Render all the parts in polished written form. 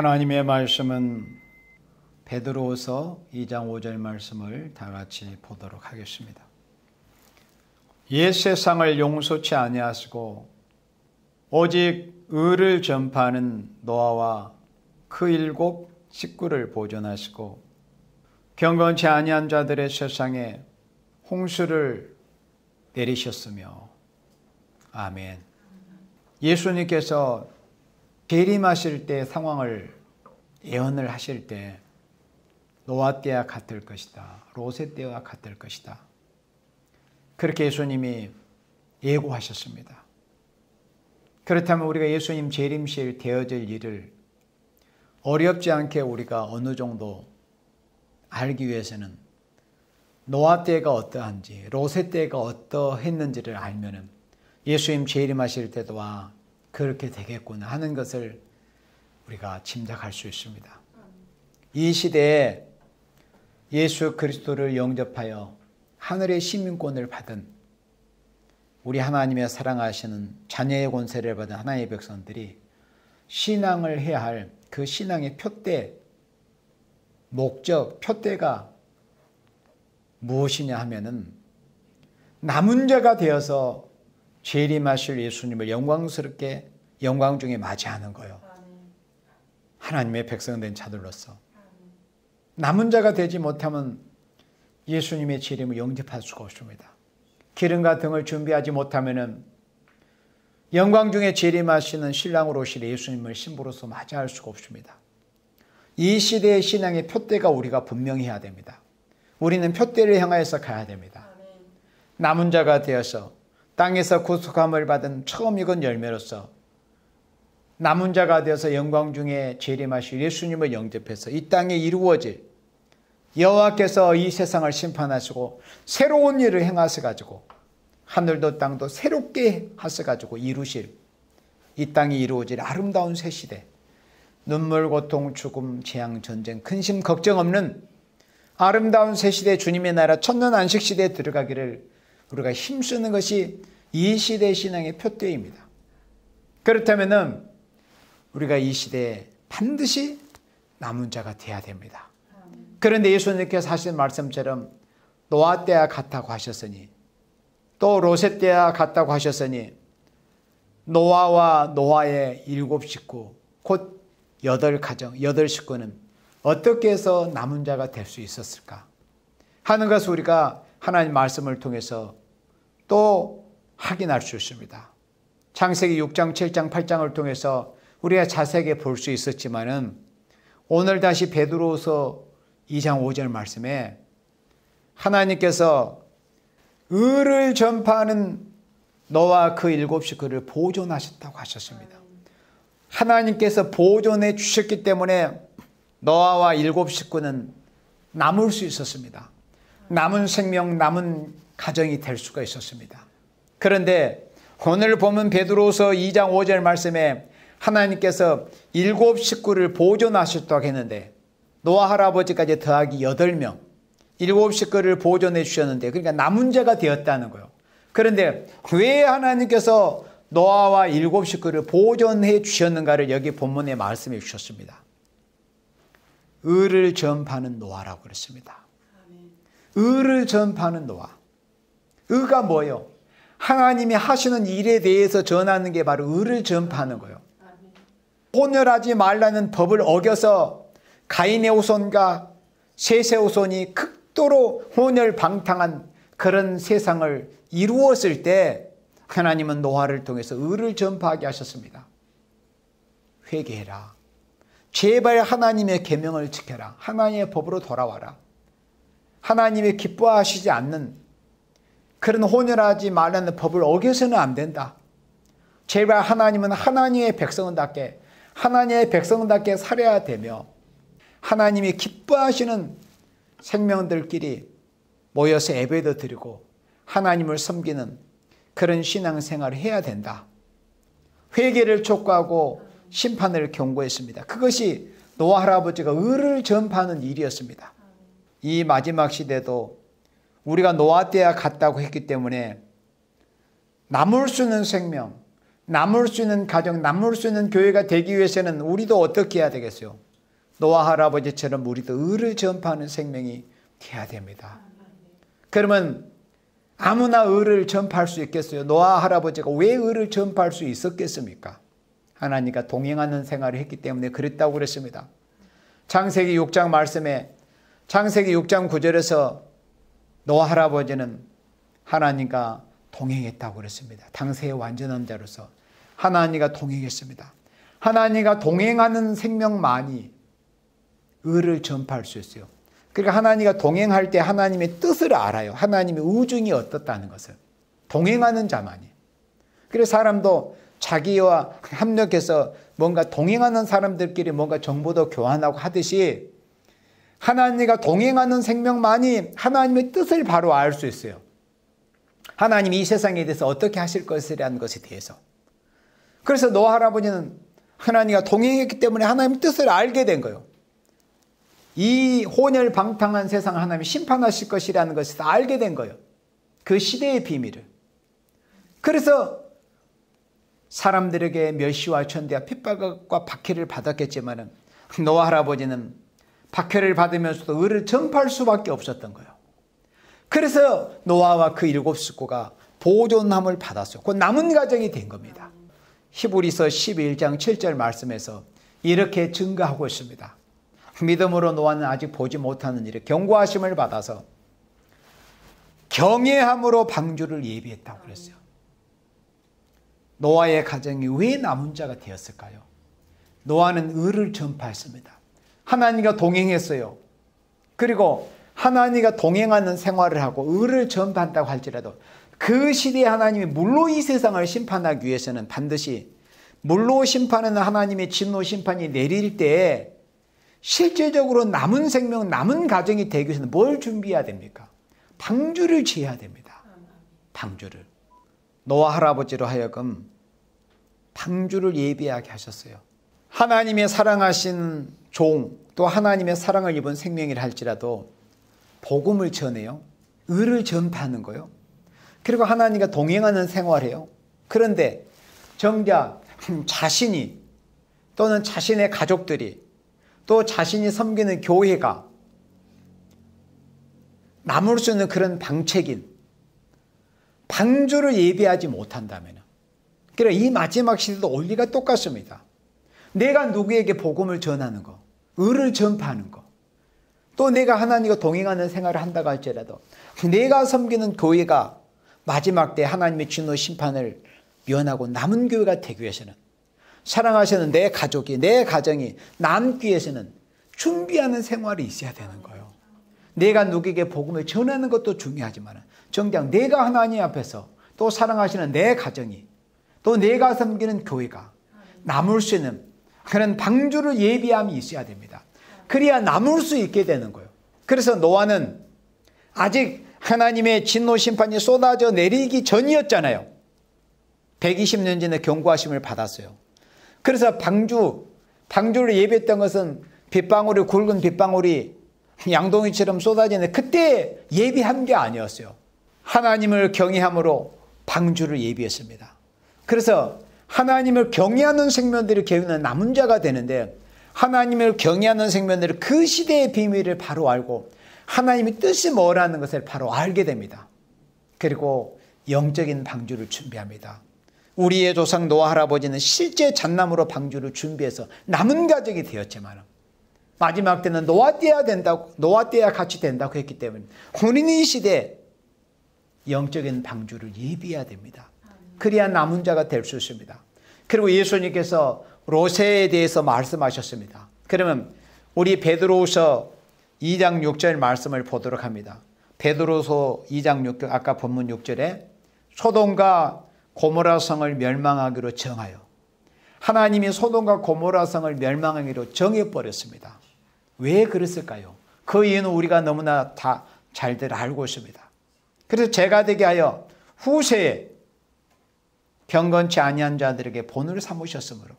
하나님의 말씀은 베드로후서 2장 5절 말씀을 다 같이 보도록 하겠습니다. 옛 세상을 용서치 아니하시고 오직 의를 전파하는 노아와 그 7 식구를 보존하시고 경건치 아니한 자들의 세상에 홍수를 내리셨으며. 아멘. 예수님께서 재림하실 때 상황을 예언을 하실 때 노아 때와 같을 것이다, 롯의 때와 같을 것이다, 그렇게 예수님이 예고하셨습니다. 그렇다면 우리가 예수님 재림실 되어질 일을 어렵지 않게 우리가 어느 정도 알기 위해서는 노아 때가 어떠한지, 롯의 때가 어떠했는지를 알면은 예수님 재림하실 때도 그렇게 되겠구나 하는 것을 우리가 짐작할 수 있습니다. 이 시대에 예수 그리스도를 영접하여 하늘의 시민권을 받은 우리 하나님의 사랑하시는 자녀의 권세를 받은 하나님의 백성들이 신앙을 해야 할 그 신앙의 표대, 목적, 표대가 무엇이냐 하면은 남은 자가 되어서 재림하실 예수님을 영광스럽게 영광 중에 맞이하는 거예요. 하나님의 백성된 자들로서 남은 자가 되지 못하면 예수님의 재림을 영접할 수가 없습니다. 기름과 등을 준비하지 못하면은 영광 중에 재림하시는 신랑으로 오실 예수님을 신부로서 맞이할 수가 없습니다. 이 시대의 신앙의 표대가 우리가 분명히 해야 됩니다. 우리는 표대를 향하여서 가야 됩니다. 남은 자가 되어서 땅에서 구속함을 받은 처음 익은 열매로서 남은 자가 되어서 영광 중에 재림하실 예수님을 영접해서 이 땅에 이루어질 여호와께서 이 세상을 심판하시고 새로운 일을 행하셔가지고 하늘도 땅도 새롭게 하셔가지고 이루실 이 땅에 이루어질 아름다운 새 시대, 눈물, 고통, 죽음, 재앙, 전쟁, 근심, 걱정 없는 아름다운 새 시대, 주님의 나라 천년 안식 시대에 들어가기를 우리가 힘쓰는 것이 이 시대의 신앙의 표대입니다. 그렇다면 우리가 이 시대에 반드시 남은 자가 되어야 됩니다. 그런데 예수님께서 하신 말씀처럼 노아 때와 같다고 하셨으니, 또 롯의 때와 같다고 하셨으니 노아와 노아의 7 식구, 곧 8가정, 8 식구는 어떻게 해서 남은 자가 될 수 있었을까 하는 것을 우리가 하나님 말씀을 통해서 또 확인할 수 있습니다. 창세기 6장, 7장, 8장을 통해서 우리가 자세하게 볼 수 있었지만은 오늘 다시 베드로후서 2장 5절 말씀에 하나님께서 의를 전파하는 너와 그 7 식구를 보존하셨다고 하셨습니다. 하나님께서 보존해 주셨기 때문에 노아와 7 식구는 남을 수 있었습니다. 남은 생명, 남은 가정이 될 수가 있었습니다. 그런데 오늘 보면 베드로후서 2장 5절 말씀에 하나님께서 7 식구를 보존하셨다고 했는데 노아 할아버지까지 더하기 8명 7 식구를 보존해 주셨는데, 그러니까 남은 자가 되었다는 거예요. 그런데 왜 하나님께서 노아와 7 식구를 보존해 주셨는가를 여기 본문에 말씀해 주셨습니다. 의를 전파하는 노아라고 그랬습니다. 의를 전파하는 노아. 의가 뭐예요? 하나님이 하시는 일에 대해서 전하는 게 바로 의를 전파하는 거예요. 혼혈하지 말라는 법을 어겨서 가인의 후손과 셋의 후손이 극도로 혼혈 방탕한 그런 세상을 이루었을 때 하나님은 노아를 통해서 의를 전파하게 하셨습니다. 회개해라. 제발 하나님의 계명을 지켜라. 하나님의 법으로 돌아와라. 하나님이 기뻐하시지 않는 그런 혼혈하지 말라는 법을 어겨서는 안 된다. 제발 하나님은 하나님의 백성답게 살아야 되며 하나님이 기뻐하시는 생명들끼리 모여서 예배도 드리고 하나님을 섬기는 그런 신앙생활을 해야 된다. 회개를 촉구하고 심판을 경고했습니다. 그것이 노아 할아버지가 의를 전파하는 일이었습니다. 이 마지막 시대도 우리가 노아 때와 같다고 했기 때문에 남을 수 있는 생명, 남을 수 있는 가정, 남을 수 있는 교회가 되기 위해서는 우리도 어떻게 해야 되겠어요? 노아 할아버지처럼 우리도 의를 전파하는 생명이 돼야 됩니다. 그러면 아무나 의를 전파할 수 있겠어요? 노아 할아버지가 왜 의를 전파할 수 있었겠습니까? 하나님과 동행하는 생활을 했기 때문에 그랬다고 그랬습니다. 창세기 6장 말씀에 창세기 6장 9절에서 노아 할아버지는 하나님과 동행했다고 그랬습니다. 당세의 완전한 자로서 하나님과 동행했습니다. 하나님과 동행하는 생명만이 의를 전파할 수 있어요. 그러니까 하나님과 동행할 때 하나님의 뜻을 알아요. 하나님의 의중이 어떻다는 것을. 동행하는 자만이. 그래서 사람도 자기와 협력해서 뭔가 동행하는 사람들끼리 뭔가 정보도 교환하고 하듯이 하나님과 동행하는 생명만이 하나님의 뜻을 바로 알 수 있어요. 하나님이 이 세상에 대해서 어떻게 하실 것이라는 것에 대해서. 그래서 노아 할아버지는 하나님과 동행했기 때문에 하나님의 뜻을 알게 된 거예요. 이 혼혈방탕한 세상을 하나님이 심판하실 것이라는 것을 알게 된 거예요. 그 시대의 비밀을. 그래서 사람들에게 멸시와 천대와 핍박과 박해를 받았겠지만 노아 할아버지는 박해를 받으면서도 의를 전파할 수밖에 없었던 거예요. 그래서 노아와 그 7 식구가 보존함을 받았어요. 그 남은 가정이 된 겁니다. 히브리서 11장 7절 말씀에서 이렇게 증거하고 있습니다. 믿음으로 노아는 아직 보지 못하는 일에 경고하심을 받아서 경외함으로 방주를 예비했다고 그랬어요. 노아의 가정이 왜 남은 자가 되었을까요? 노아는 의를 전파했습니다. 하나님과 동행했어요. 그리고 하나님과 동행하는 생활을 하고 의를 전파한다고 할지라도 그 시대에 하나님이 물로 이 세상을 심판하기 위해서는 반드시 물로 심판하는 하나님의 진노 심판이 내릴 때에 실제적으로 남은 생명, 남은 가정이 되기 위해서는 뭘 준비해야 됩니까? 방주를 지어야 됩니다. 방주를. 노아 할아버지로 하여금 방주를 예비하게 하셨어요. 하나님의 사랑하신 종, 또 하나님의 사랑을 입은 생명이라 할지라도 복음을 전해요. 의를 전파하는 거예요. 그리고 하나님과 동행하는 생활해요. 그런데 정작 자신이 또는 자신의 가족들이 또 자신이 섬기는 교회가 남을 수 있는 그런 방책인 방주를 예비하지 못한다면, 그러니까 이 마지막 시대도 원리가 똑같습니다. 내가 누구에게 복음을 전하는 거, 의를 전파하는 거, 또 내가 하나님과 동행하는 생활을 한다고 할지라도 내가 섬기는 교회가 마지막 때 하나님의 진노 심판을 면하고 남은 교회가 되기 위해서는 사랑하시는 내 가족이, 내 가정이 남기 위해서는 준비하는 생활이 있어야 되는 거예요. 내가 누구에게 복음을 전하는 것도 중요하지만 정작 내가 하나님 앞에서 또 사랑하시는 내 가정이 또 내가 섬기는 교회가 남을 수 있는 그런 방주를 예비함이 있어야 됩니다. 그래야 남을 수 있게 되는 거예요. 그래서 노아는 아직 하나님의 진노 심판이 쏟아져 내리기 전이었잖아요. 120년 전에 경고하심을 받았어요. 그래서 방주를 예비했던 것은 빗방울이, 굵은 빗방울이 양동이처럼 쏟아지는데 그때 예비한 게 아니었어요. 하나님을 경외함으로 방주를 예비했습니다. 그래서 하나님을 경외하는 생명들이 개우는 남은 자가 되는데, 하나님을 경외하는 생명들은 그 시대의 비밀을 바로 알고 하나님의 뜻이 뭐라는 것을 바로 알게 됩니다. 그리고 영적인 방주를 준비합니다. 우리의 조상 노아 할아버지는 실제 잣나무로 방주를 준비해서 남은 가족이 되었지만 마지막 때는 노아 때야 같이 된다고 했기 때문에 우리는 이 시대에 영적인 방주를 예비해야 됩니다. 그래야 남은 자가 될 수 있습니다. 그리고 예수님께서 로세에 대해서 말씀하셨습니다. 그러면 우리 베드로후서 2장 6절 말씀을 보도록 합니다. 베드로서 2장 6절, 아까 본문 6절에 소돔과 고모라 성을 멸망하기로 정하여, 하나님이 소돔과 고모라 성을 멸망하기로 정해버렸습니다. 왜 그랬을까요? 그 이유는 우리가 너무나 다 잘들 알고 있습니다. 그래서 제가 되게 하여 후세에 경건치 아니한 자들에게 본을 삼으셨으므로,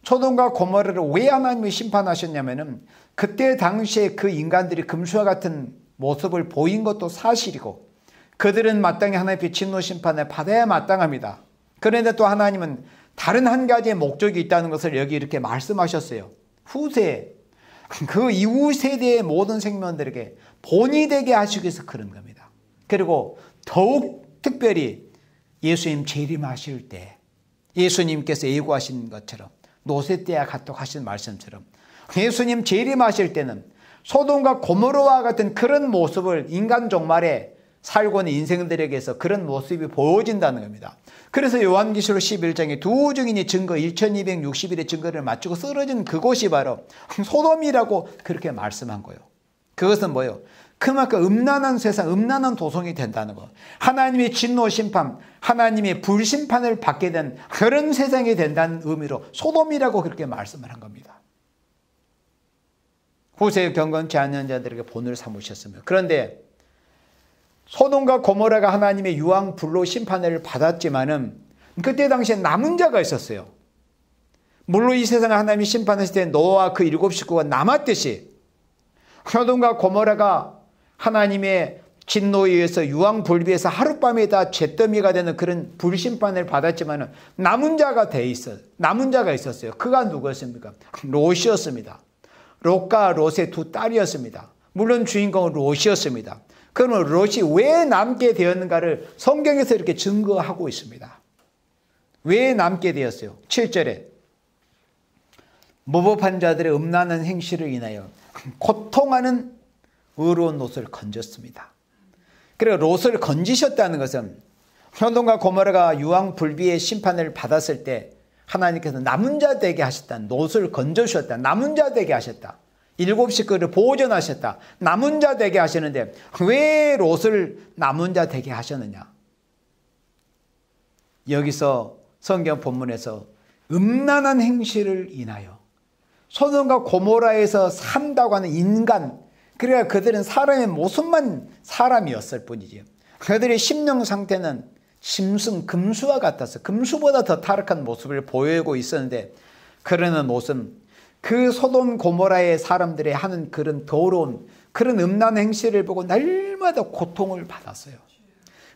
소돔과 고모라를 왜 하나님이 심판하셨냐면은 그때 당시에 그 인간들이 금수와 같은 모습을 보인 것도 사실이고 그들은 마땅히 하나님의 진노 심판을 받아야 마땅합니다. 그런데 또 하나님은 다른 한 가지의 목적이 있다는 것을 여기 이렇게 말씀하셨어요. 후세, 그 이후 세대의 모든 생명들에게 본이 되게 하시기 위해서 그런 겁니다. 그리고 더욱 특별히 예수님 재림하실 때 예수님께서 예고하신 것처럼 노새 때와 같도록 하신 말씀처럼 예수님 재림하실 때는 소돔과 고모라와 같은 그런 모습을 인간 종말에 살고 있는 인생들에게서 그런 모습이 보여진다는 겁니다. 그래서 요한계시록 11장에 두 증인이 증거 1260일의 증거를 마치고 쓰러진 그곳이 바로 소돔이라고 그렇게 말씀한 거예요. 그것은 뭐예요? 그만큼 음란한 세상, 음란한 도성이 된다는 거. 하나님의 진노 심판, 하나님의 불심판을 받게 된 그런 세상이 된다는 의미로 소돔이라고 그렇게 말씀을 한 겁니다. 후세에 경건치 않은 자들에게 본을 삼으셨으며, 그런데 소돔과 고모라가 하나님의 유황 불로 심판을 받았지만은 그때 당시에 남은 자가 있었어요. 물론 이 세상을 하나님이 심판하실 때 노아와 그 7 식구가 남았듯이 소돔과 고모라가 하나님의 진노에 의해서 유황 불비에서 하룻밤에 다 잿더미가 되는 그런 불심판을 받았지만은 남은 자가 있었어요. 그가 누구였습니까? 롯이었습니다. 롯과 롯의 두 딸이었습니다. 물론 주인공은 롯이었습니다. 그러면 롯이 왜 남게 되었는가를 성경에서 이렇게 증거하고 있습니다. 왜 남게 되었어요? 7절에 모법한 자들의 음란한 행실을 인하여 고통하는 의로운 롯을 건졌습니다. 그리고 롯을 건지셨다는 것은 소돔과 고모라가 유황 불비의 심판을 받았을 때 하나님께서 남은 자 되게 하셨다. 롯을 건져주셨다. 남은 자 되게 하셨다. 7 식구를 보존하셨다. 남은 자 되게 하시는데 왜 롯을 남은 자 되게 하셨느냐? 여기서 성경 본문에서 음란한 행실을 인하여 소돔과 고모라에서 산다고 하는 인간, 그러니까 그들은 사람의 모습만 사람이었을 뿐이지 그들의 심령 상태는 심승 금수와 같아서 금수보다 더 타락한 모습을 보이고 있었는데, 그러는 롯은 그 소돔 고모라의 사람들이 하는 그런 더러운 그런 음란 행실을 보고 날마다 고통을 받았어요.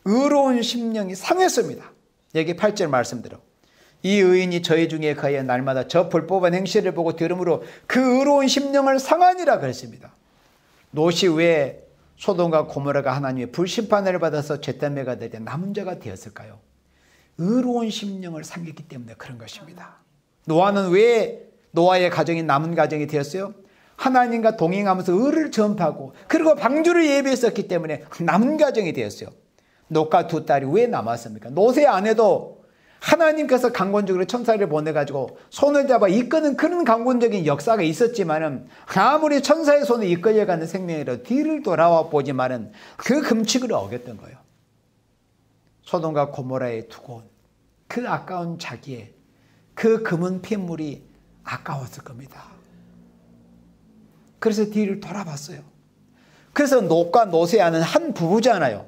의로운 심령이 상했습니다. 여기 8절 말씀대로 이 의인이 저희 중에 거하여 날마다 저 불법한 행실을 보고 들음으로 그 의로운 심령을 상하니라 그랬습니다. 롯이 왜 소돔과 고모라가 하나님의 불심판을 받아서 잿더미가 되되 남은 자가 되었을까요? 의로운 심령을 상했기 때문에 그런 것입니다. 노아는 왜 노아의 가정이 남은 가정이 되었어요? 하나님과 동행하면서 의를 전파하고 그리고 방주를 예비했었기 때문에 남은 가정이 되었어요. 롯과 두 딸이 왜 남았습니까? 롯의 아내도 하나님께서 강권적으로 천사를 보내가지고 손을 잡아 이끄는 그런 강권적인 역사가 있었지만은 아무리 천사의 손에 이끌려가는 생명이라도 뒤를 돌아와 보지만은 그 금칙을 어겼던 거예요. 소돔과 고모라에 두고 온 그 아까운 자기의 그 금은 핏물이 아까웠을 겁니다. 그래서 뒤를 돌아봤어요. 그래서 롯과 롯의 아는 한 부부잖아요.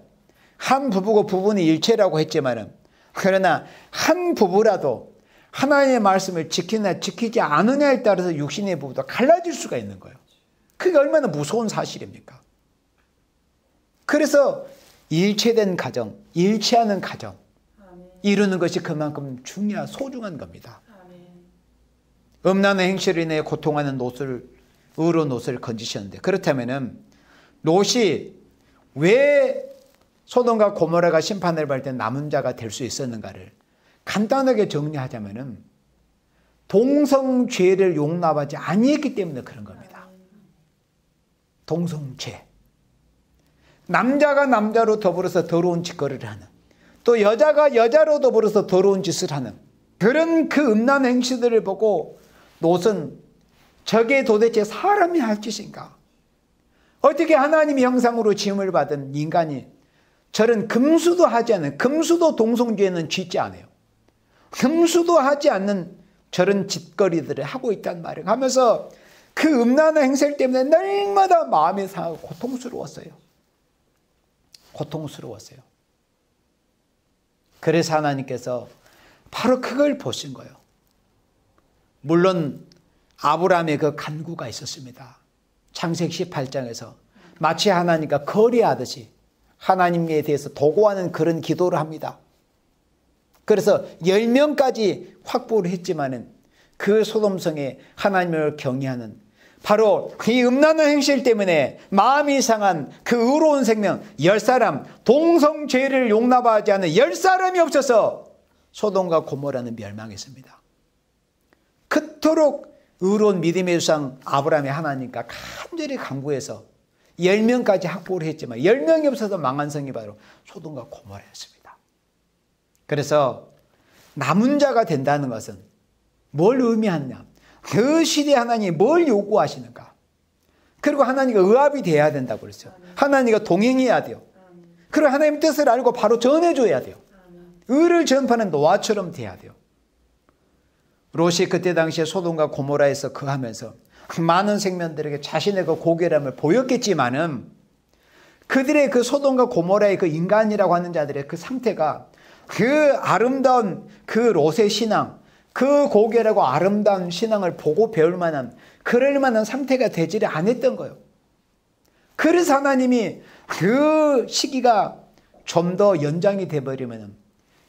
한 부부고 부부는 일체라고 했지만은, 그러나 한 부부라도 하나님의 말씀을 지키냐 지키지 않느냐에 따라서 육신의 부부도 갈라질 수가 있는 거예요. 그게 얼마나 무서운 사실입니까? 그래서 일체된 가정, 일체하는 가정 이루는 것이 그만큼 중요한 소중한 겁니다. 음란한 행실로 인해 고통하는 롯을, 의로운 롯을 건지셨는데, 그렇다면은 롯이 왜 소돔과 고모라가 심판을 받을 때 남은 자가 될 수 있었는가를 간단하게 정리하자면은 동성죄를 용납하지 아니했기 때문에 그런 겁니다. 동성죄. 남자가 남자로 더불어서 더러운 짓거리를 하는, 또 여자가 여자로 더불어서 더러운 짓을 하는 그런 그 음란 행실들을 보고 롯은 저게 도대체 사람이 할 짓인가? 어떻게 하나님의 형상으로 지음을 받은 인간이 저런 금수도 하지 않는, 금수도 동성죄는 짓지 않아요. 금수도 하지 않는 저런 짓거리들을 하고 있단 말이에요. 하면서 그 음란한 행실 때문에 날마다 마음이 상하고 고통스러웠어요. 고통스러웠어요. 그래서 하나님께서 바로 그걸 보신 거예요. 물론 아브라함의 그 간구가 있었습니다. 창세기 18장에서 마치 하나님과 거래하듯이 하나님에 대해서 도구하는 그런 기도를 합니다. 그래서 10명까지 확보를 했지만은 그 소돔성에 하나님을 경외하는 바로 이 음란한 행실 때문에 마음이 상한 그 의로운 생명 10사람, 동성죄를 용납하지 않는 10사람이 없어서 소돔과 고모라는 멸망했습니다. 그토록 의로운 믿음의 조상 아브라함의 하나님과 간절히 간구해서 10명까지 확보를 했지만 10명이 없어서 망한 성이 바로 소돔과 고모라였습니다. 그래서 남은 자가 된다는 것은 뭘 의미하느냐? 그 시대에 하나님이 뭘 요구하시는가? 그리고 하나님과 의합이 돼야 된다고 그랬어요. 하나님과 동행해야 돼요. 그리고 하나님의 뜻을 알고 바로 전해줘야 돼요. 의를 전파하는 노아처럼 돼야 돼요. 롯이 그때 당시에 소돔과 고모라에서 거하면서 많은 생명들에게 자신의 그 고결함을 보였겠지만은 그들의 그 소돔과 고모라의 그 인간이라고 하는 자들의 그 상태가 그 아름다운 그 롯의 신앙, 그 고결하고 아름다운 신앙을 보고 배울 만한 그럴 만한 상태가 되지를 않았던 거예요. 그래서 하나님이 그 시기가 좀 더 연장이 돼버리면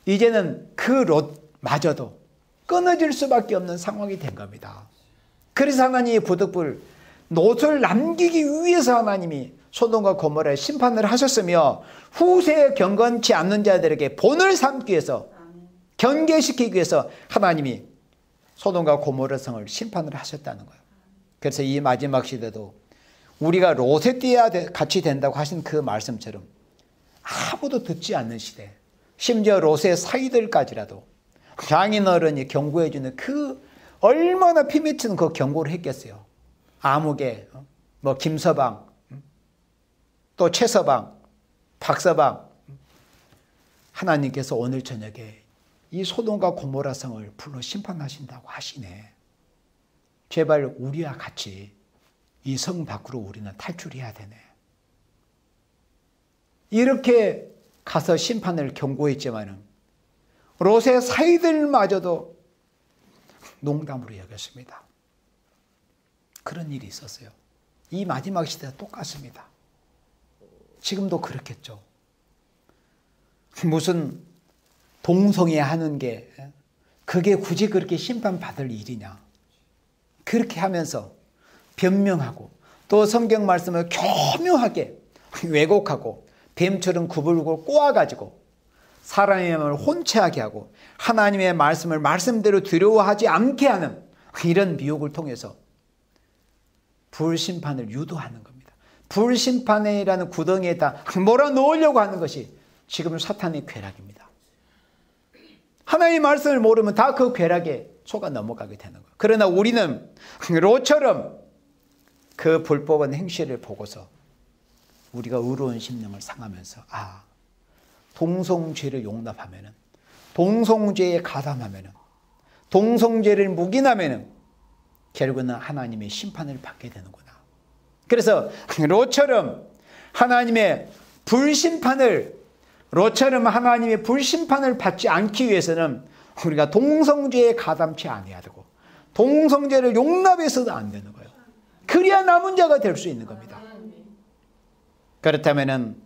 이제는 그 롯마저도 끊어질 수밖에 없는 상황이 된 겁니다. 그래서 하나님이 부득불 롯을 남기기 위해서 하나님이 소돔과 고모라의 심판을 하셨으며 후세에 경건치 않는 자들에게 본을 삼기 위해서 경계시키기 위해서 하나님이 소돔과 고모라 성을 심판을 하셨다는 거예요. 그래서 이 마지막 시대도 우리가 롯의 때와 같이 된다고 하신 그 말씀처럼 아무도 듣지 않는 시대, 심지어 롯의 사이들까지라도 장인어른이 경고해주는 그 얼마나 피미치는 그 경고를 했겠어요. 아무개, 뭐 김서방, 또 최서방, 박서방, 하나님께서 오늘 저녁에 이 소돔과 고모라 성을 불러 심판하신다고 하시네. 제발 우리와 같이 이 성 밖으로 우리는 탈출해야 되네. 이렇게 가서 심판을 경고했지만은 롯의 사이들마저도 농담으로 여겼습니다. 그런 일이 있었어요. 이 마지막 시대가 똑같습니다. 지금도 그렇겠죠. 무슨 동성애 하는 게 그게 굳이 그렇게 심판받을 일이냐. 그렇게 하면서 변명하고 또 성경 말씀을 교묘하게 왜곡하고 뱀처럼 구불구불 꼬아가지고 사람의 마음을 혼채하게 하고 하나님의 말씀을 말씀대로 두려워하지 않게 하는 이런 미혹을 통해서 불심판을 유도하는 겁니다. 불심판이라는 구덩이에다 몰아넣으려고 하는 것이 지금 사탄의 쾌락입니다. 하나님의 말씀을 모르면 다 그 쾌락에 속아 넘어가게 되는 거예요. 그러나 우리는 롯처럼 그 불법한 행실을 보고서 우리가 의로운 심령을 상하면서 동성죄를 용납하면은, 동성죄에 가담하면은, 동성죄를 묵인하면은 결국은 하나님의 심판을 받게 되는구나. 그래서 롯처럼 하나님의 불심판을 받지 않기 위해서는 우리가 동성죄에 가담치 않아야 되고 동성죄를 용납해서도 안 되는 거예요. 그래야 남은 자가 될 수 있는 겁니다. 그렇다면은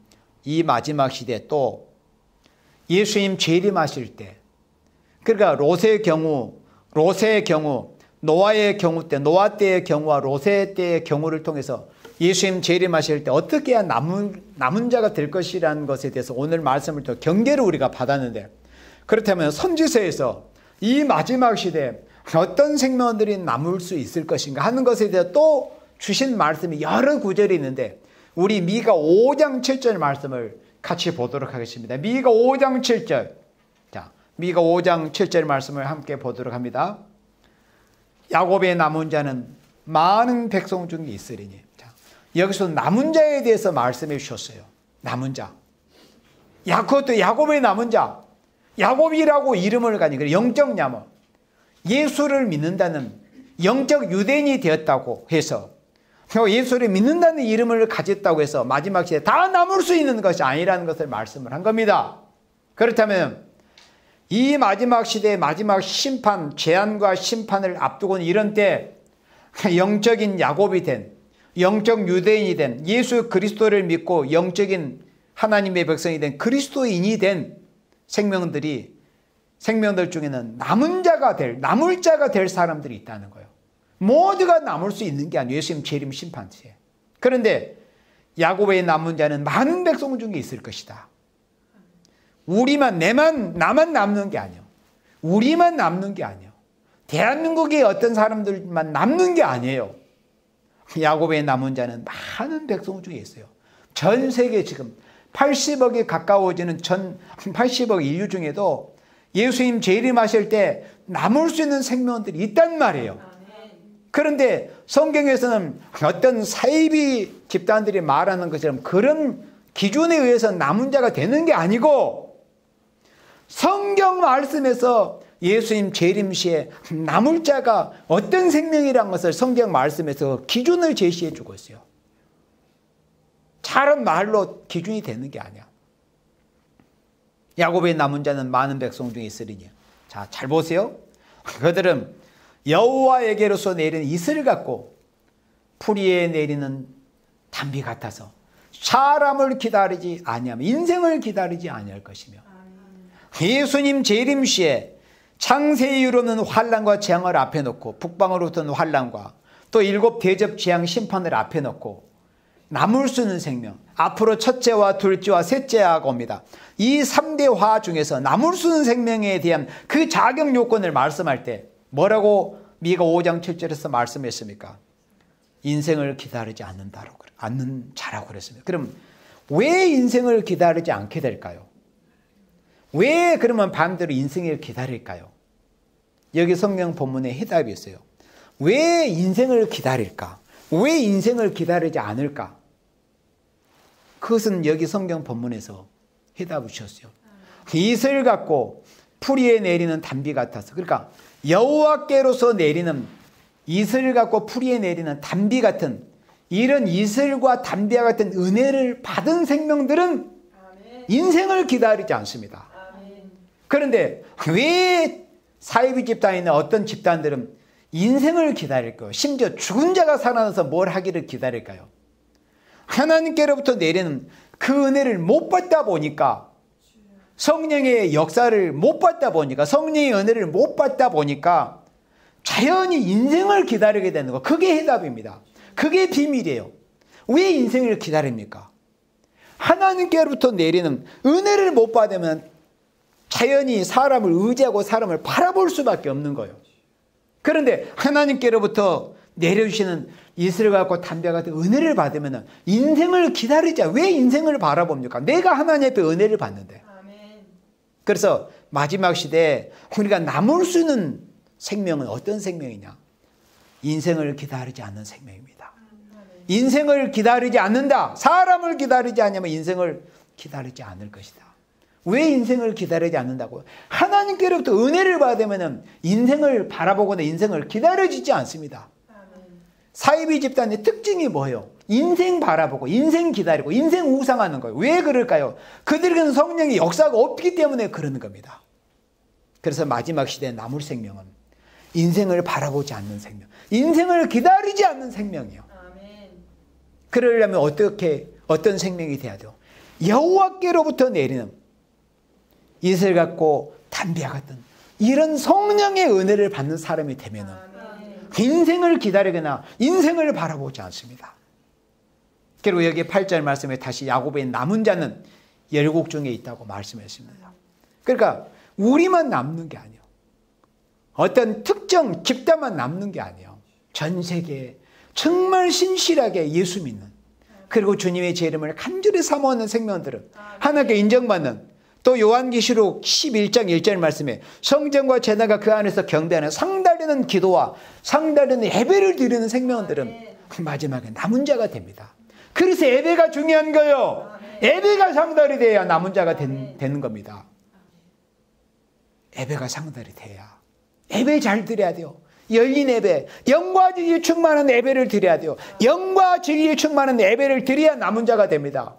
이 마지막 시대 또 예수님 재림하실 때, 그러니까 롯의 경우, 노아의 경우 때, 노아 때의 경우와 롯의 때의 경우를 통해서 예수님 재림하실 때 어떻게 해야 남은 자가 될 것이라는 것에 대해서 오늘 말씀을 또 경계를 우리가 받았는데, 그렇다면 선지서에서 이 마지막 시대에 어떤 생명들이 남을 수 있을 것인가 하는 것에 대해 또 주신 말씀이 여러 구절이 있는데 우리 미가 5장 7절 말씀을 같이 보도록 하겠습니다. 미가 5장 7절. 자, 미가 5장 7절 말씀을 함께 보도록 합니다. 야곱의 남은 자는 많은 백성 중에 있으리니. 자, 여기서 남은 자에 대해서 말씀해 주셨어요. 남은 자. 그것도 야곱의 남은 자. 야곱이라고 이름을 가진 영적 야곱. 예수를 믿는다는 영적 유대인이 되었다고 해서 예수를 믿는다는 이름을 가졌다고 해서 마지막 시대에 다 남을 수 있는 것이 아니라는 것을 말씀을 한 겁니다. 그렇다면 이 마지막 시대의 마지막 심판, 재앙과 심판을 앞두고는 이런 때 영적인 야곱이 된, 영적 유대인이 된, 예수 그리스도를 믿고 영적인 하나님의 백성이 된, 그리스도인이 된 생명들이 생명들 중에는 남을 자가 될 사람들이 있다는 거예요. 모두가 남을 수 있는 게 아니에요. 예수님 재림 심판시에. 그런데 야곱의 남은 자는 많은 백성 중에 있을 것이다. 나만 남는 게 아니에요. 우리만 남는 게 아니에요. 대한민국의 어떤 사람들만 남는 게 아니에요. 야곱의 남은 자는 많은 백성 중에 있어요. 전 세계 지금 80억에 가까워지는 80억 인류 중에도 예수님 재림하실 때 남을 수 있는 생명들이 있단 말이에요. 그런데 성경에서는 어떤 사이비 집단들이 말하는 것처럼 그런 기준에 의해서 남은 자가 되는 게 아니고 성경 말씀에서 예수님 재림 시에 남을 자가 어떤 생명이라는 것을 성경 말씀에서 기준을 제시해 주고 있어요. 다른 말로 기준이 되는 게 아니야. 야곱의 남은 자는 많은 백성 중에 있으리니. 자, 잘 보세요. 그들은 여호와에게로서 내리는 이슬을 갖고 풀이에 내리는 단비 같아서 사람을 기다리지 아니하며 인생을 기다리지 아니할 것이며 예수님 재림 시에 창세에 이르는 환난과 재앙을 앞에 놓고 북방으로부터는 환난과 또 7 대접 재앙 심판을 앞에 놓고 남을 수 있는 생명, 앞으로 첫째와 둘째와 셋째가 옵니다. 이 3대 화 중에서 남을 수 있는 생명에 대한 그 자격 요건을 말씀할 때 뭐라고 미가 5장 7절에서 말씀했습니까? 인생을 기다리지 않는 자라고 그랬습니다. 그럼 왜 인생을 기다리지 않게 될까요? 왜 그러면 반대로 인생을 기다릴까요? 여기 성경 본문에 해답이 있어요. 왜 인생을 기다릴까? 왜 인생을 기다리지 않을까? 그것은 여기 성경 본문에서 해답을 주셨어요. 이슬 갖고 풀이에 내리는 단비 같아서, 그러니까 여호와께로서 내리는 이슬 갖고 풀이에 내리는 단비 같은 이런 이슬과 단비와 같은 은혜를 받은 생명들은 인생을 기다리지 않습니다. 그런데 왜 사이비 집단이나 어떤 집단들은 인생을 기다릴까요? 심지어 죽은 자가 살아나서 뭘 하기를 기다릴까요? 하나님께로부터 내리는 그 은혜를 못 받다 보니까, 성령의 역사를 못 받다 보니까, 성령의 은혜를 못 받다 보니까 자연히 인생을 기다리게 되는 거, 그게 해답입니다. 그게 비밀이에요. 왜 인생을 기다립니까? 하나님께로부터 내리는 은혜를 못 받으면 자연히 사람을 의지하고 사람을 바라볼 수밖에 없는 거예요. 그런데 하나님께로부터 내려주시는 이슬 갖고 담배 같은 은혜를 받으면 인생을 기다리자. 왜 인생을 바라봅니까? 내가 하나님 앞에 은혜를 받는데. 그래서 마지막 시대에 우리가 남을 수 있는 생명은 어떤 생명이냐? 인생을 기다리지 않는 생명입니다. 인생을 기다리지 않는다. 사람을 기다리지 않으면 인생을 기다리지 않을 것이다. 왜 인생을 기다리지 않는다고요? 하나님께로부터 은혜를 받으면 인생을 바라보거나 인생을 기다려지지 않습니다. 사이비 집단의 특징이 뭐예요? 인생 바라보고 인생 기다리고 인생 우상하는 거예요. 왜 그럴까요? 그들에게는 성령의 역사가 없기 때문에 그러는 겁니다. 그래서 마지막 시대에 남을 생명은 인생을 바라보지 않는 생명, 인생을 기다리지 않는 생명이에요. 그러려면 어떤 생명이 돼야 돼요? 여호와께로부터 내리는 이슬 같고 담비와 같은 이런 성령의 은혜를 받는 사람이 되면은 인생을 기다리거나 인생을 바라보지 않습니다. 그리고 여기 8절 말씀에 다시 야곱의 남은 자는 7 중에 있다고 말씀했습니다. 그러니까 우리만 남는 게 아니에요. 어떤 특정 집단만 남는 게 아니에요. 전 세계에 정말 신실하게 예수 믿는, 그리고 주님의 제 이름을 간절히 사모하는 생명들은 하나님께 인정받는, 또 요한계시록 11장 1절 말씀에 성전과 제사가 그 안에서 경배하는 상달리는 기도와 상달리는 예배를 드리는 생명들은 마지막에 남은 자가 됩니다. 그래서 예배가 중요한 거예요. 예배가 상달이 돼야 남은 자가 되는 겁니다. 예배가 상달이 돼야. 예배 잘 드려야 돼요. 열린 예배, 영과 진리에 충만한 예배를 드려야 돼요. 영과 진리에 충만한 예배를 드려야 남은 자가 됩니다.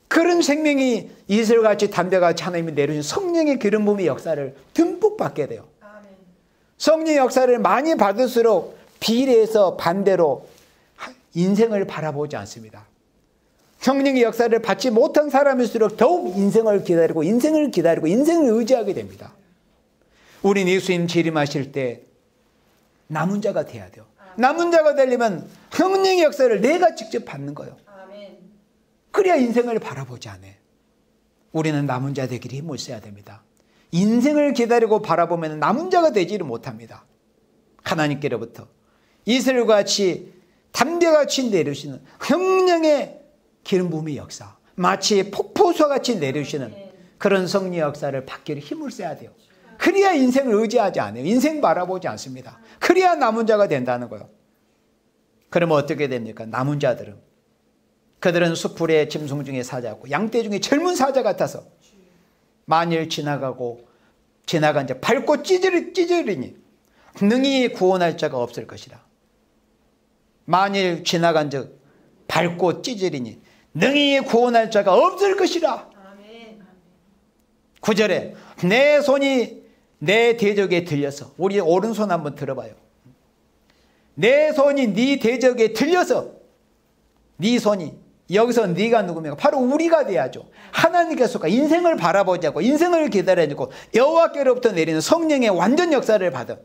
그런 생명이 이슬같이 담배같이 하나님이 내려주신 성령의 기름 부음의 역사를 듬뿍 받게 돼요. 성령의 역사를 많이 받을수록 비례해서 반대로 인생을 바라보지 않습니다. 성령의 역사를 받지 못한 사람일수록 더욱 인생을 기다리고 인생을 의지하게 됩니다. 우린 예수님 재림하실 때 남은 자가 돼야 돼요. 남은 자가 되려면 성령의 역사를 내가 직접 받는 거예요. 그래야 인생을 바라보지 않아요. 우리는 남은 자 되기를 힘을 써야 됩니다. 인생을 기다리고 바라보면 남은 자가 되지를 못합니다. 하나님께로부터 이슬같이 담배같이 내려오시는 성령의 기름 부음의 역사, 마치 폭포수같이 내려오시는 그런 성령의 역사를 받기를 힘을 써야 돼요. 그래야 인생을 의지하지 않아요. 인생 바라보지 않습니다. 그래야 남은 자가 된다는 거예요. 그러면 어떻게 됩니까? 남은 자들은, 그들은 수풀의 짐승 중에 사자고 양떼 중에 젊은 사자 같아서 만일 지나간 자 밟고 찢으리니 능히 구원할 자가 없을 것이라. 만일 지나간 자 밟고 찢으리니 능히 구원할 자가 없을 것이라. 9절에 내 손이 내 대적에 들려서, 우리 오른손 한번 들어봐요. 내 손이 네 대적에 들려서, 네 손이, 여기서 네가 누굽니까? 바로 우리가 돼야죠. 하나님께서 인생을 바라보자고, 인생을 기다려주고 여호와께로부터 내리는 성령의 완전 역사를 받은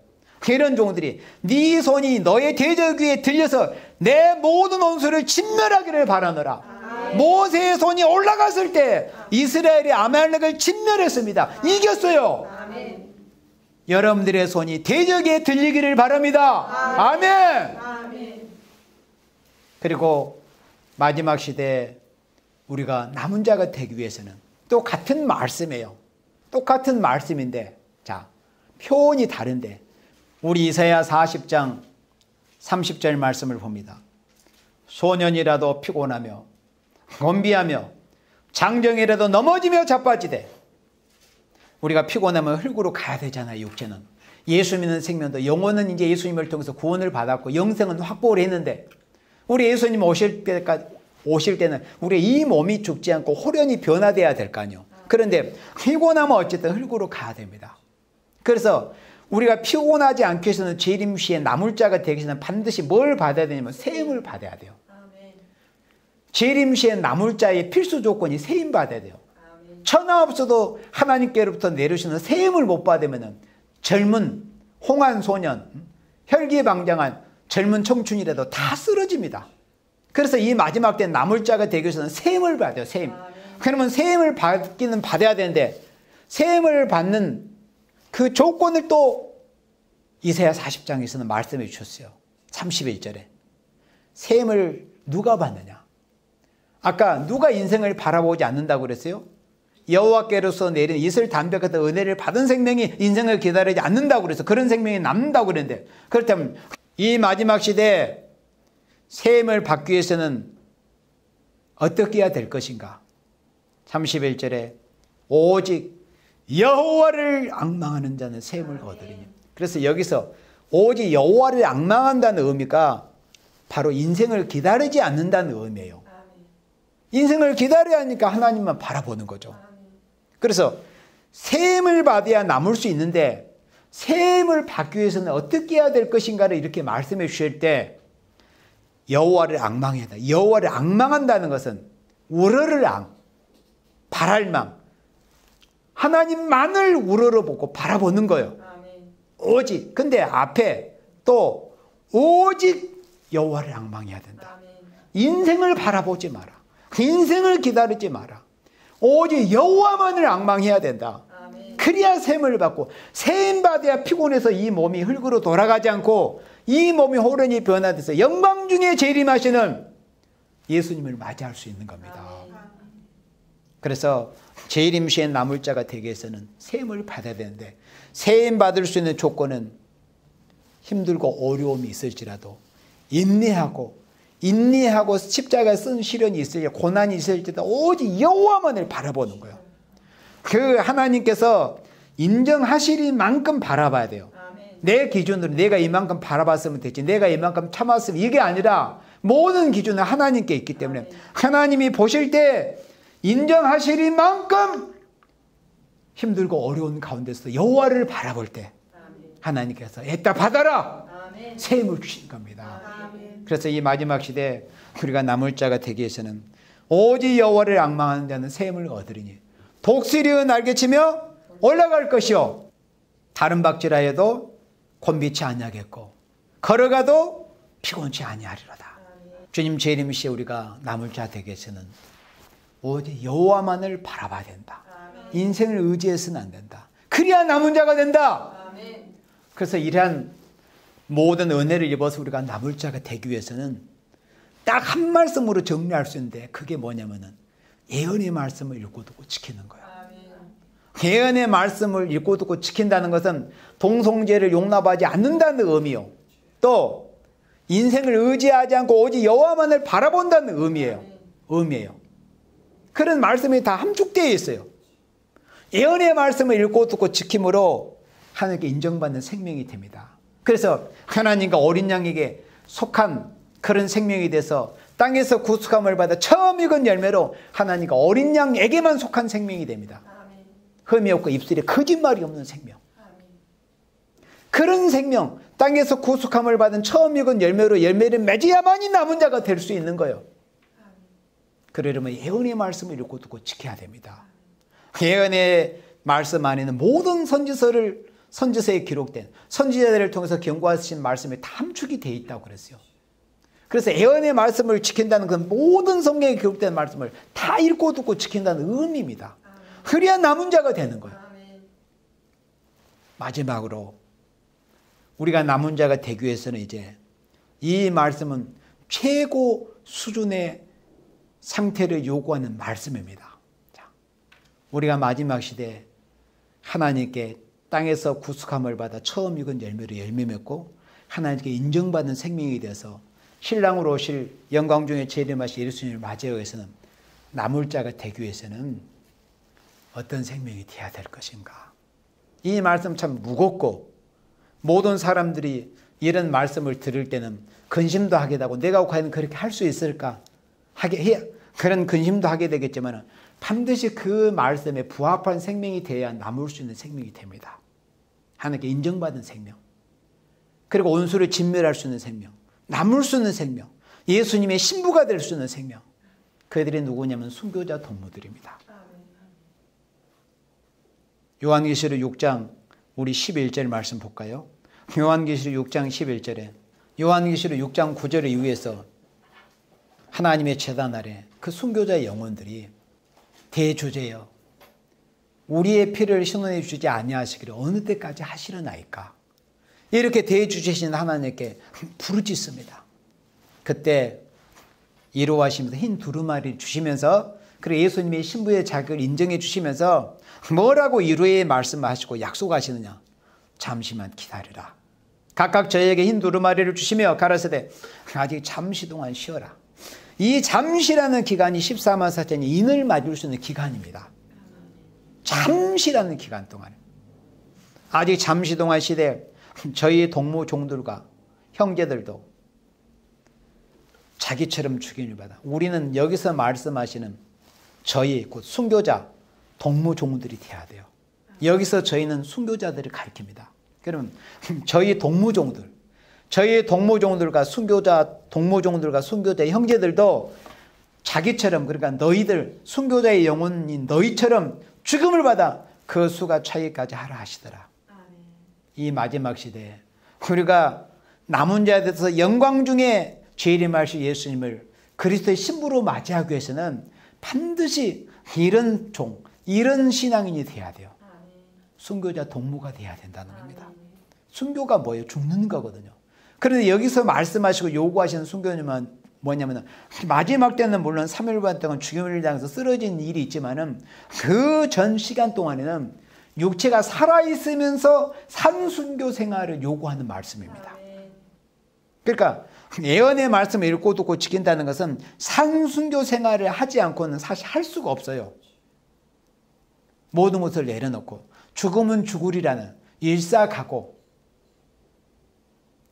이런 종들이 네 손이 너의 대적 위에 들려서 내 모든 원수를 진멸하기를 바라노라. 모세의 손이 올라갔을 때 이스라엘이 아말렉을 진멸했습니다. 이겼어요. 여러분들의 손이 대적에 들리기를 바랍니다. 아멘. 그리고 마지막 시대에 우리가 남은 자가 되기 위해서는 또 같은 말씀이에요. 똑같은 말씀인데, 자, 표현이 다른데, 우리 이사야 40장 30절 말씀을 봅니다. 소년이라도 피곤하며 곤비하며 장정이라도 넘어지며 자빠지되, 우리가 피곤하면 흙으로 가야 되잖아요. 육체는. 예수 믿는 생명도, 영혼은 이제 예수님을 통해서 구원을 받았고 영생은 확보를 했는데, 우리 예수님 오실 때는 우리 이 몸이 죽지 않고 호련히 변화돼야 될 거 아니에요. 그런데 피곤하면 어쨌든 흙으로 가야 됩니다. 그래서 우리가 피곤하지 않기 위해서는 재림 시에 남을 자가 되기 위해서는 반드시 뭘 받아야 되냐면 세임을 받아야 돼요. 재림 시에 남을 자의 필수 조건이 세임 받아야 돼요. 천하 없어도 하나님께로부터 내려오시는 세임을 못 받으면 젊은 홍한 소년, 혈기방장한 젊은 청춘이라도 다 쓰러집니다. 그래서 이 마지막 때 남을 자가 되기 위해서는 세임을 받아요. 세임. 그러면 세임을 받기는 받아야 되는데, 세임을 받는 그 조건을 또 이사야 40장에서는 말씀해 주셨어요. 31절에 세임을 누가 받느냐? 아까 누가 인생을 바라보지 않는다고 그랬어요? 여호와께로서 내린 이슬 담배 같은 은혜를 받은 생명이 인생을 기다리지 않는다고 그래서 그런 생명이 남는다고 그랬는데, 그렇다면 이 마지막 시대에 세임을 받기 위해서는 어떻게 해야 될 것인가? 31절에 오직 여호와를 앙망하는 자는 세임을 거두리니. 그래서 여기서 오직 여호와를 앙망한다는 의미가 바로 인생을 기다리지 않는다는 의미예요. 인생을 기다려야 하니까 하나님만 바라보는 거죠. 그래서 세임을 받아야 남을 수 있는데, 세임을 받기 위해서는 어떻게 해야 될 것인가를 이렇게 말씀해 주실 때 여호와를 앙망해야 한다. 여호와를 앙망한다는 것은 우러를 바랄망, 하나님만을 우러러보고 바라보는 거예요. 오직. 근데 앞에 또 오직 여호와를 앙망해야 된다. 인생을 바라보지 마라. 인생을 기다리지 마라. 오직 여호와만을 앙망해야 된다. 그래야 세임을 받고, 세임 받아야 피곤해서 이 몸이 흙으로 돌아가지 않고 이 몸이 호련히 변화돼서 영광 중에 재림하시는 예수님을 맞이할 수 있는 겁니다. 그래서 재림 시에 남을 자가 되기 위해서는 세임을 받아야 되는데, 세임 받을 수 있는 조건은 힘들고 어려움이 있을지라도 인내하고 십자가에 쓴 시련이 있을지 고난이 있을지도 오직 여호와만을 바라보는 거예요. 그 하나님께서 인정하실 만큼 바라봐야 돼요. 내 기준으로 내가 이만큼 바라봤으면 됐지, 내가 이만큼 참았으면, 이게 아니라 모든 기준은 하나님께 있기 때문에 하나님이 보실 때 인정하실 만큼 힘들고 어려운 가운데서 여호와를 바라볼 때 하나님께서 애따 받아라 세임을 주신 겁니다. 그래서 이 마지막 시대에 우리가 남을 자가 되기 위해서는 오직 여호와를 앙망하는 자는 샘을 얻으리니 독수리의 날개치며 올라갈 것이요 다른 박질하여도 곤비치 아니하겠고 걸어가도 피곤치 아니하리로다. 주님 재림시에 우리가 남을 자 되게 해서는 오직 여호와만을 바라봐야 된다. 인생을 의지해서는 안 된다. 그래야 남은 자가 된다. 그래서 이러한 모든 은혜를 입어서 우리가 남을 자가 되기 위해서는 딱 한 말씀으로 정리할 수 있는데 그게 뭐냐면은 예언의 말씀을 읽고 듣고 지키는 거예요. 예언의 말씀을 읽고 듣고 지킨다는 것은 동성죄를 용납하지 않는다는 의미요. 또 인생을 의지하지 않고 오직 여호와만을 바라본다는 의미예요. 그런 말씀이 다 함축되어 있어요. 예언의 말씀을 읽고 듣고 지킴으로 하나님께 인정받는 생명이 됩니다. 그래서 하나님과 어린 양에게 속한 그런 생명이 돼서 땅에서 구속함을 받아 처음 익은 열매로 하나님과 어린 양에게만 속한 생명이 됩니다. 흠이 없고 입술에 거짓말이 없는 생명. 그런 생명, 땅에서 구속함을 받은 처음 익은 열매로 열매를 맺어야만이 남은 자가 될 수 있는 거예요. 그러려면 예언의 말씀을 읽고 듣고 지켜야 됩니다. 예언의 말씀 안에는 모든 선지서에 기록된 선지자들을 통해서 경고하신 말씀이 다 함축이 되어 있다고 그랬어요. 그래서 예언의 말씀을 지킨다는 건 모든 성경에 기록된 말씀을 다 읽고 듣고 지킨다는 의미입니다. 그래야 남은 자가 되는 거예요. 마지막으로 우리가 남은 자가 되기 위해서는 이제 이 말씀은 최고 수준의 상태를 요구하는 말씀입니다. 자, 우리가 마지막 시대에 하나님께 땅에서 구속함을 받아 처음 익은 열매로 열매 맺고 하나님께 인정받는 생명이 되어서 신랑으로 오실 영광 중에 재림하실 예수님을 맞이하기 위해서는 남을 자가 되기 위해서는 어떤 생명이 되어야 될 것인가. 이 말씀 참 무겁고 모든 사람들이 이런 말씀을 들을 때는 근심도 하게 되고 내가 과연 그렇게 할 수 있을까 그런 근심도 하게 되겠지만 반드시 그 말씀에 부합한 생명이 되어야 남을 수 있는 생명이 됩니다. 하나님께 인정받은 생명, 그리고 원수를 진멸할 수 있는 생명, 남을 수 있는 생명, 예수님의 신부가 될 수 있는 생명. 그들이 누구냐면 순교자 동무들입니다. 요한계시록 6장 우리 11절 말씀 볼까요? 요한계시록 6장 11절에 요한계시록 6장 9절에 이후에서 하나님의 제단 아래 그 순교자의 영혼들이 대주제여 우리의 피를 신원해 주지 아니하시기를 어느 때까지 하시려나이까 이렇게 대주제신 하나님께 부르짖습니다. 그때 이루하시면서 흰 두루마리를 주시면서 그리고 예수님의 신부의 자격을 인정해 주시면서 뭐라고 이루의 말씀하시고 약속하시느냐. 잠시만 기다리라. 각각 저에게 흰 두루마리를 주시며 가라사대 아직 잠시 동안 쉬어라. 이 잠시라는 기간이 14만 4천이 인을 맞을 수 있는 기간입니다. 잠시라는 기간 동안 아직 잠시 동안 시대 저희 동무 종들과 형제들도 자기처럼 죽임을 받아 우리는 여기서 말씀하시는 저희 곧 순교자 동무 종들이 돼야 돼요. 여기서 저희는 순교자들을 가리킵니다. 그러면 저희 동무종들 저희 동무종들과 순교자 동무종들과 순교자 형제들도 자기처럼 그러니까 너희들 순교자의 영혼인 너희처럼 죽음을 받아 그 수가 차기까지 하라 하시더라. 이 마지막 시대에 우리가 남은 자에 대해서 영광 중에 재림하실 예수님을 그리스도의 신부로 맞이하기 위해서는 반드시 이런 종, 이런 신앙인이 돼야 돼요. 순교자 동무가 돼야 된다는 겁니다. 순교가 뭐예요? 죽는 거거든요. 그런데 여기서 말씀하시고 요구하시는 순교님은 뭐냐면 마지막 때는 물론 3일반 동안 죽임을 당해서 쓰러진 일이 있지만은 그 전 시간 동안에는 육체가 살아있으면서 산순교 생활을 요구하는 말씀입니다. 그러니까 예언의 말씀을 읽고 듣고 지킨다는 것은 산순교 생활을 하지 않고는 사실 할 수가 없어요. 모든 것을 내려놓고 죽음은 죽으리라는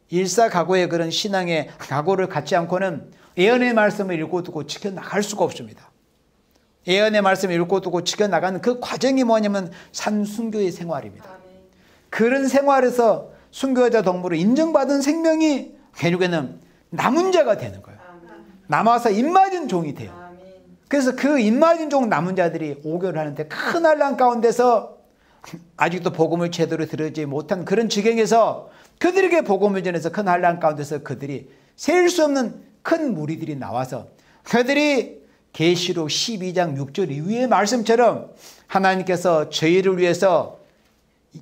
일사각오의 그런 신앙의 각오를 갖지 않고는 예언의 말씀을 읽고 듣고 지켜나갈 수가 없습니다. 예언의 말씀을 읽고 듣고 지켜나가는 그 과정이 뭐냐면 산순교의 생활입니다. 그런 생활에서 순교자 동무로 인정받은 생명이 결국에는 남은 자가 되는 거예요. 남아서 입맞은 종이 돼요. 그래서 그 인마진족 남은 자들이 오교를 하는데 큰 환난 가운데서 아직도 복음을 제대로 들으지 못한 그런 지경에서 그들에게 복음을 전해서 큰 환난 가운데서 그들이 셀 수 없는 큰 무리들이 나와서 그들이 계시록 12장 6절 이후의 말씀처럼 하나님께서 저희를 위해서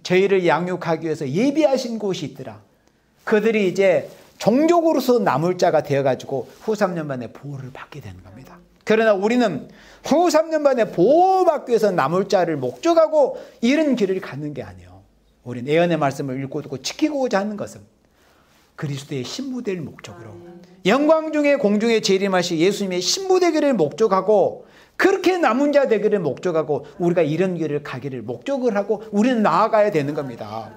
저희를 양육하기 위해서 예비하신 곳이 있더라. 그들이 이제 종족으로서 남을 자가 되어가지고 후 3년 만에 보호를 받게 되는 겁니다. 그러나 우리는 후 3년 만에 보호받기 위해서 남을 자를 목적하고 이런 길을 가는 게 아니에요. 우리는 예언의 말씀을 읽고 듣고 지키고자 하는 것은 그리스도의 신부될 목적으로 영광 중에 공중에 재림하신 예수님의 신부되기를 목적하고 그렇게 남은 자 되기를 목적하고 우리가 이런 길을 가기를 목적을 하고 우리는 나아가야 되는 겁니다.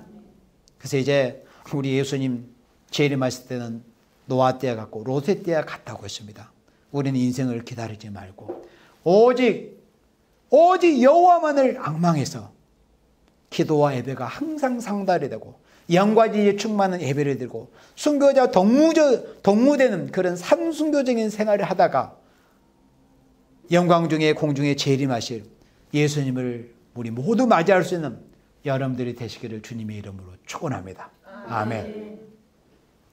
그래서 이제 우리 예수님 재림하실 때는 노아 때와 같고 롯의 때와 같다고 했습니다. 우리는 인생을 기다리지 말고 오직 여호와만을 앙망해서 기도와 예배가 항상 상달이 되고 영과 진리에 충만한 예배를 드리고 순교자 동무되는 그런 산순교적인 생활을 하다가 영광 중에 공중에 재림하실 예수님을 우리 모두 맞이할 수 있는 여러분들이 되시기를 주님의 이름으로 축원합니다. 아멘.